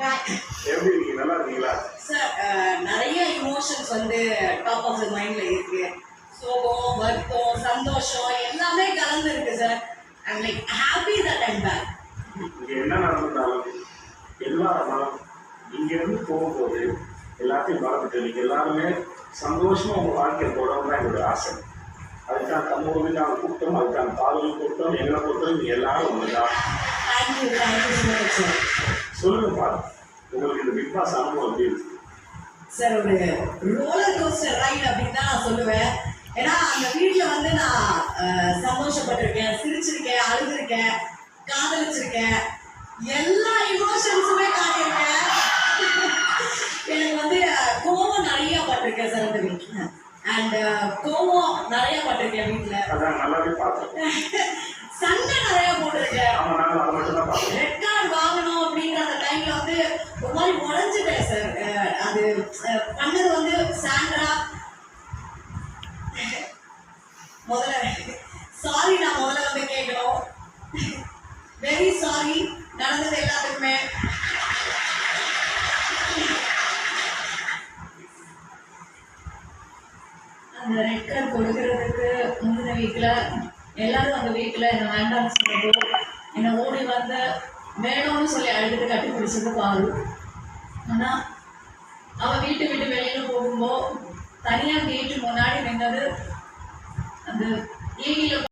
எப்படி இருக்கீங்க? நல்லா இருக்கீங்களா சார்? நிறைய இமோஷன்ஸ் வந்து டாப் ஆஃப் த மைண்ட்ல இருக்கு. சோகம், வருத்தம், சந்தோஷம் எல்லாமே கலந்து இருக்கு sir. I'm like happy that I'm back. இங்க என்ன நடந்தாலும் எல்லாரும் இங்க இருந்து போகும்போது எல்லாத்தையும் மறந்துட்டு நீங்க எல்லாருமே சந்தோஷமா உங்க வாழ்க்கையை போடணும் தான் என்னோட ஆசை. அதுக்கான தமிழுக்கான கூட்டம், அதுக்கான பாடல் கூட்டம், எங்களை பொறுத்தவரை நீங்க எல்லாரும் ஒண்ணுதான். Thank you so much sir. சொல்லுங்க பாரு, உங்களுக்கு இந்த பிக் பாஸ் அனுபவம் எப்படி இருக்கு சார்? ஒரு ரோலர் கோஸ்டர் ரைட் அப்படின்னு தான் நான் சொல்லுவேன். ஏன்னா அந்த வீட்டில் வந்து நான் சந்தோஷப்பட்டிருக்கேன், சிரிச்சிருக்கேன், அழுதுருக்கேன், காதலிச்சிருக்கேன், எல்லா இமோஷன்ஸுமே காட்டியிருக்கேன். எனக்கு வந்து கோவம் நிறைய பட்டிருக்கேன் சார் அந்த வீட்டில். அண்ட் கோவம் நிறைய பட்டிருக்கேன் வீட்டில். அதான் நல்லாவே பார்த்தேன். சண்டை நிறைய போட்டிருக்கேன். ஆமா, நாங்கள் அதை மட்டும் தான் பார்த்தோம். ரெட் கார்டு வாங்கணும் அப்படிங்கிற அந்த டைம்ல வந்து ஒரு மாதிரி உடஞ்சிட்டேன் சார். அது பண்ணது வந்து சாண்ட்ரா. முதல்ல சாரி, நான் முதல்ல வந்து கேட்கணும். வெரி சாரி நடந்தது எல்லாத்துக்குமே. அந்த ரெட் கார்டு கொடுக்கறதுக்கு முந்தின வீட்டில் எல்லாரும் அந்த வீட்டில் என்னை வேண்டாம்னு சொன்னதோ, என்னை ஓடி வந்து வேணும்னு சொல்லி அழுதுட்டு கட்டி பிடிச்சது பாரு. ஆனால் அவள் வீட்டு விட்டு வெளியில் போகும்போது தனியாக கேட்டு முன்னாடி நின்றது அந்த ஏவியில்